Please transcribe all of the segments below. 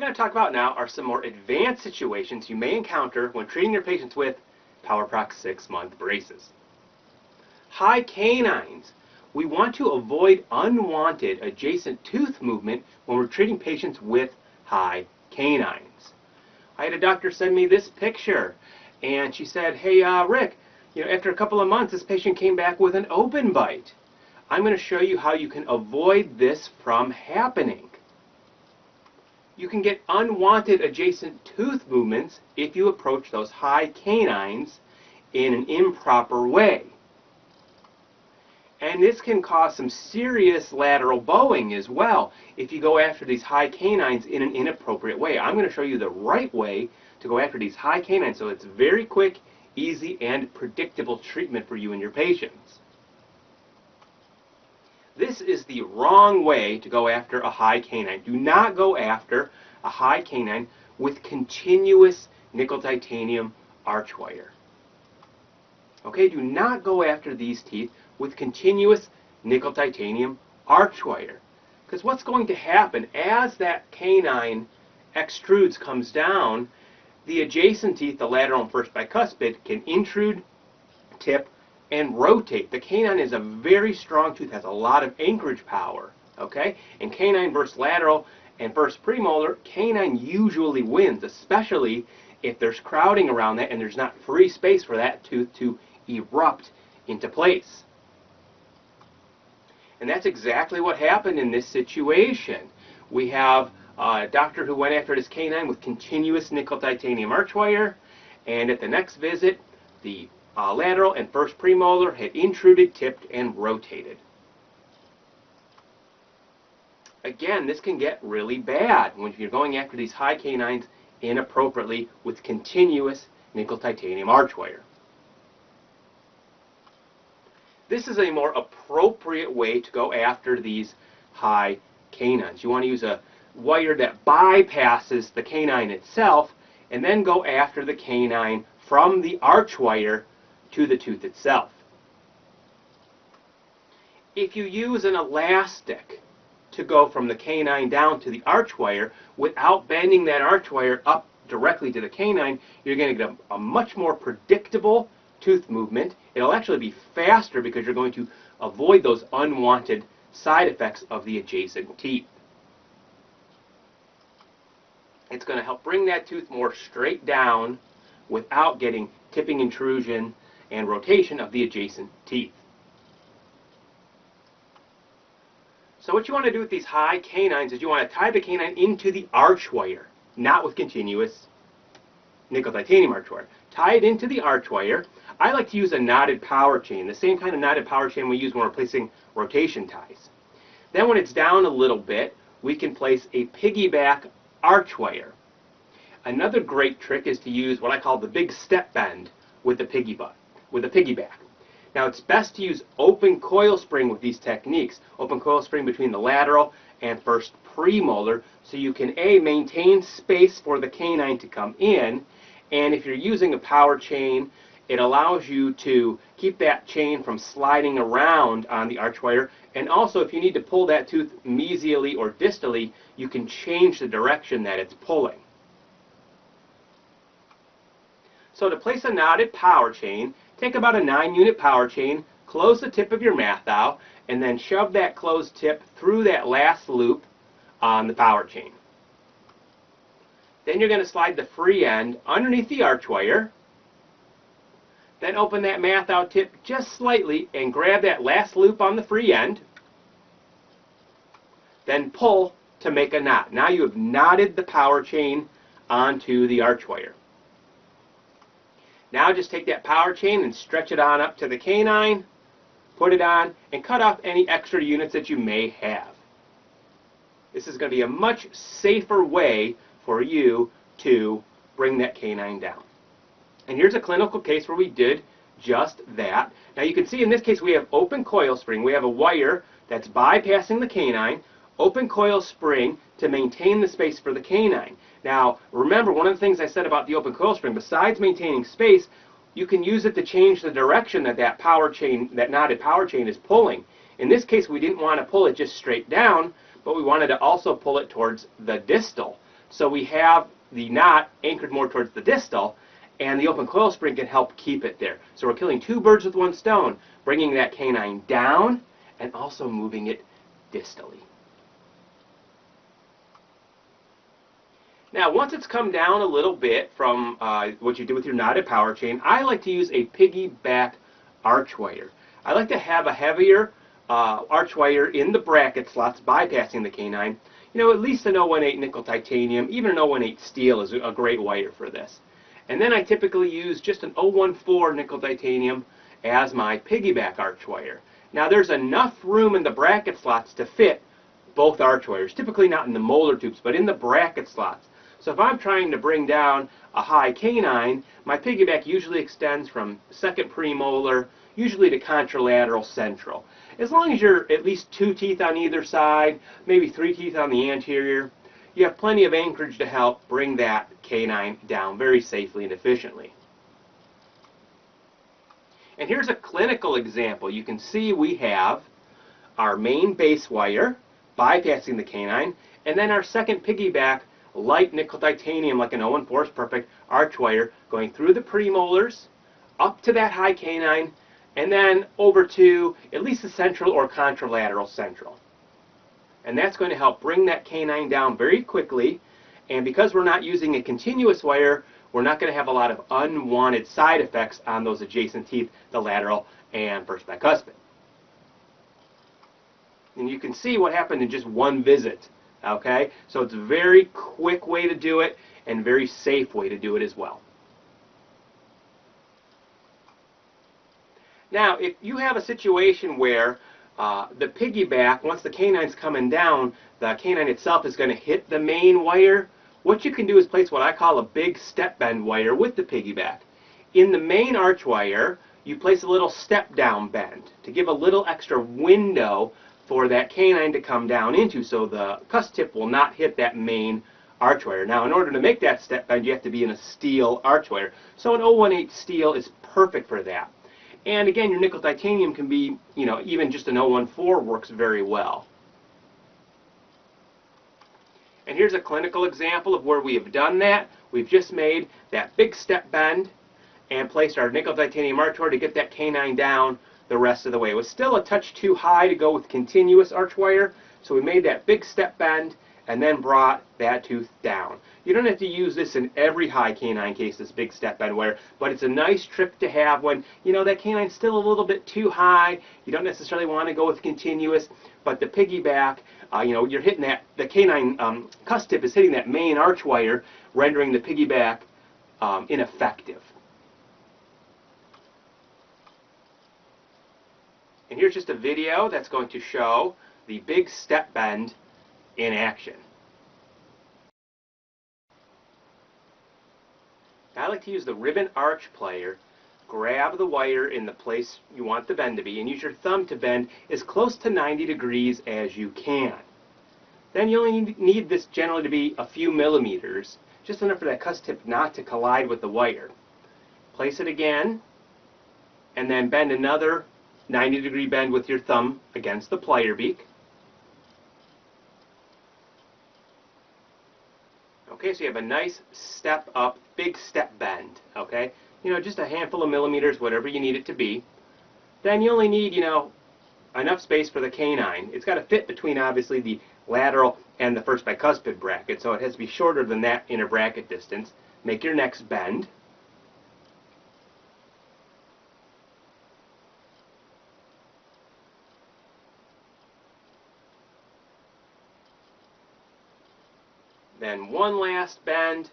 What we're going to talk about now are some more advanced situations you may encounter when treating your patients with Powerprox 6-month braces. High canines. We want to avoid unwanted adjacent tooth movement when we're treating patients with high canines. I had a doctor send me this picture, and she said, "Hey, Rick, after a couple of months, this patient came back with an open bite. I'm going to show you how you can avoid this from happening." You can get unwanted adjacent tooth movements if you approach those high canines in an improper way. And this can cause some serious lateral bowing as well if you go after these high canines in an inappropriate way. I'm going to show you the right way to go after these high canines so it's very quick, easy, and predictable treatment for you and your patients. This is the wrong way to go after a high canine. Do not go after a high canine with continuous nickel titanium archwire. Okay, do not go after these teeth with continuous nickel titanium archwire. Because what's going to happen as that canine extrudes, comes down, the adjacent teeth, the lateral and first bicuspid, can intrude, tip, and rotate. The canine is a very strong tooth, has a lot of anchorage power. Okay? And canine versus lateral and first premolar, canine usually wins, especially if there's crowding around that and there's not free space for that tooth to erupt into place. And that's exactly what happened in this situation. We have a doctor who went after his canine with continuous nickel titanium archwire, and at the next visit, the lateral and first premolar had intruded, tipped, and rotated. Again, this can get really bad when you're going after these high canines inappropriately with continuous nickel titanium archwire. This is a more appropriate way to go after these high canines. You want to use a wire that bypasses the canine itself and then go after the canine from the archwire to the tooth itself. If you use an elastic to go from the canine down to the archwire without bending that archwire up directly to the canine, you're going to get a much more predictable tooth movement. It'll actually be faster because you're going to avoid those unwanted side effects of the adjacent teeth. It's going to help bring that tooth more straight down without getting tipping, intrusion, and rotation of the adjacent teeth. So what you want to do with these high canines is you want to tie the canine into the archwire, not with continuous nickel titanium archwire. Tie it into the archwire. I like to use a knotted power chain, the same kind of knotted power chain we use when we're placing rotation ties. Then when it's down a little bit, we can place a piggyback archwire. Another great trick is to use what I call the big step bend with the piggyback. Now it's best to use open coil spring with these techniques. Open coil spring between the lateral and first premolar, so you can maintain space for the canine to come in, and if you're using a power chain, it allows you to keep that chain from sliding around on the archwire, and also if you need to pull that tooth mesially or distally, you can change the direction that it's pulling. So to place a knotted power chain, take about a 9-unit power chain, close the tip of your math out, and then shove that closed tip through that last loop on the power chain. Then you're going to slide the free end underneath the archwire. Then open that math out tip just slightly and grab that last loop on the free end. Then pull to make a knot. Now you have knotted the power chain onto the archwire. Now just take that power chain and stretch it on up to the canine, put it on, and cut off any extra units that you may have. This is going to be a much safer way for you to bring that canine down. And here's a clinical case where we did just that. Now you can see in this case we have open coil spring. We have a wire that's bypassing the canine, open coil spring to maintain the space for the canine. Now remember, one of the things I said about the open coil spring, besides maintaining space, you can use it to change the direction that power chain, that knotted power chain, is pulling. In this case we didn't want to pull it just straight down, but we wanted to also pull it towards the distal. So we have the knot anchored more towards the distal, and the open coil spring can help keep it there. So we're killing two birds with one stone, bringing that canine down and also moving it distally. Now, once it's come down a little bit from what you did with your knotted power chain, I like to use a piggyback arch wire. I like to have a heavier arch wire in the bracket slots bypassing the canine. You know, at least an 018 nickel titanium, even an 018 steel is a great wire for this. And then I typically use just an 014 nickel titanium as my piggyback arch wire. Now, there's enough room in the bracket slots to fit both arch wires, typically not in the molar tubes, but in the bracket slots. So if I'm trying to bring down a high canine, my piggyback usually extends from second premolar, usually to contralateral central. As long as you're at least 2 teeth on either side, maybe 3 teeth on the anterior, you have plenty of anchorage to help bring that canine down very safely and efficiently. And here's a clinical example. You can see we have our main base wire bypassing the canine, and then our second piggyback light nickel titanium, like an 014 is perfect, arch wire going through the premolars, up to that high canine, and then over to at least the central or contralateral central. And that's going to help bring that canine down very quickly. And because we're not using a continuous wire, we're not going to have a lot of unwanted side effects on those adjacent teeth, the lateral and first bicuspid. And you can see what happened in just one visit. Okay, so it's a very quick way to do it and very safe way to do it as well. Now, if you have a situation where the piggyback, once the canine's coming down, the canine itself is going to hit the main wire, what you can do is place what I call a big step bend wire with the piggyback. In the main arch wire, you place a little step down bend to give a little extra window for that canine to come down into, so the cuss tip will not hit that main arch wire. Now, in order to make that step bend, you have to be in a steel arch wire. So an 018 steel is perfect for that. And again, your nickel titanium can be, you know, even just an 014 works very well. And here's a clinical example of where we have done that. We've just made that big step bend and placed our nickel titanium arch wire to get that canine down the rest of the way. It was still a touch too high to go with continuous arch wire, so we made that big step bend and then brought that tooth down. You don't have to use this in every high canine case, this big step bend wire, but it's a nice trick to have when, you know, that canine's still a little bit too high. You don't necessarily want to go with continuous, but the piggyback, you know, you're hitting that, the canine cuss tip is hitting that main arch wire, rendering the piggyback ineffective. And here's just a video that's going to show the big step bend in action. Now, I like to use the ribbon arch plier, grab the wire in the place you want the bend to be, and use your thumb to bend as close to 90 degrees as you can. Then you only need this generally to be a few millimeters, just enough for that cuss tip not to collide with the wire. Place it again, and then bend another 90-degree bend with your thumb against the plier beak. Okay, so you have a nice step up, big step bend, okay? You know, just a handful of millimeters, whatever you need it to be. Then you only need, you know, enough space for the canine. It's got to fit between, obviously, the lateral and the first bicuspid bracket, so it has to be shorter than that inner bracket distance. Make your next bend. Then one last bend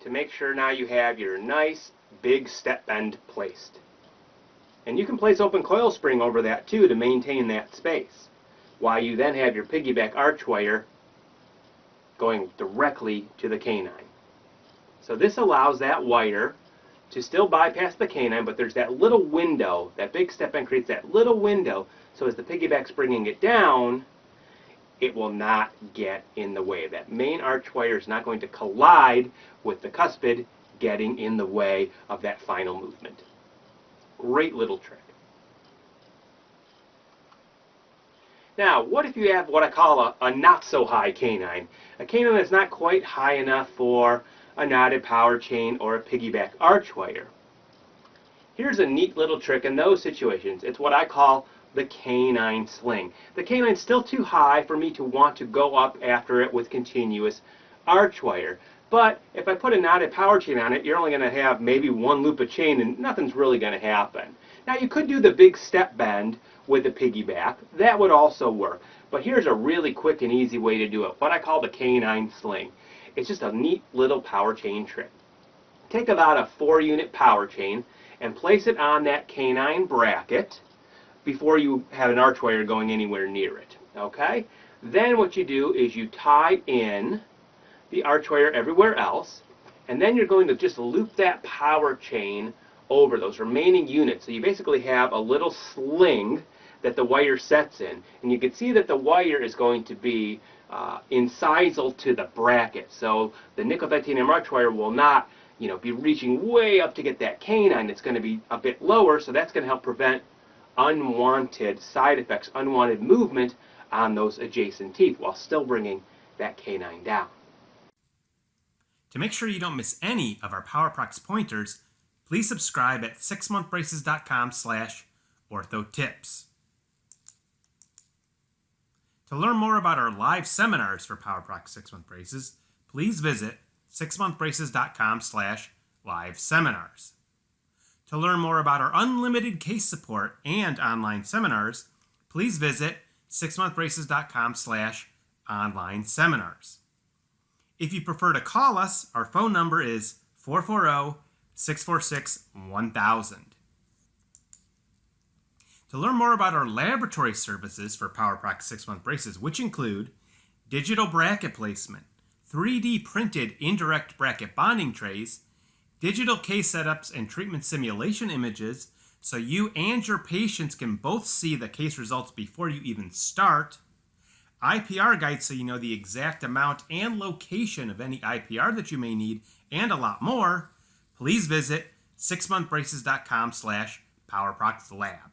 to make sure now you have your nice big step bend placed. And you can place open coil spring over that too to maintain that space, while you then have your piggyback arch wire going directly to the canine. So this allows that wire to still bypass the canine, but there's that little window, that big step bend creates that little window, so as the piggyback's bringing it down, it will not get in the way. That main arch wire is not going to collide with the cuspid, getting in the way of that final movement. Great little trick. Now, what if you have what I call a not-so-high canine? A canine that's not quite high enough for a knotted power chain or a piggyback arch wire. Here's a neat little trick in those situations. It's what I call the canine sling. The canine's still too high for me to want to go up after it with continuous arch wire. But if I put a knotted power chain on it, you're only going to have maybe one loop of chain and nothing's really going to happen. Now you could do the big step bend with the piggyback. That would also work. But here's a really quick and easy way to do it, what I call the canine sling. It's just a neat little power chain trick. Take about a 4-unit power chain and place it on that canine bracket before you have an arch wire going anywhere near it. Okay? Then what you do is you tie in the arch wire everywhere else, and then you're going to just loop that power chain over those remaining units. So you basically have a little sling that the wire sets in, and you can see that the wire is going to be incisal to the bracket. So the nickel titanium arch wire will not, be reaching way up to get that canine. It's going to be a bit lower, so that's going to help prevent unwanted side effects, unwanted movement on those adjacent teeth while still bringing that canine down. To make sure you don't miss any of our Powerprox pointers, please subscribe at 6monthbraces.com/orthotips. To learn more about our live seminars for Powerprox 6-month braces, please visit 6monthbraces.com/live-seminars. To learn more about our unlimited case support and online seminars, please visit 6monthbraces.com/online-seminars. If you prefer to call us, our phone number is 440-646-1000. To learn more about our laboratory services for Powerprox 6-month braces, which include digital bracket placement, 3D printed indirect bracket bonding trays, digital case setups and treatment simulation images so you and your patients can both see the case results before you even start, IPR guides so you know the exact amount and location of any IPR that you may need, and a lot more, please visit 6monthbraces.com/PowerproxLab.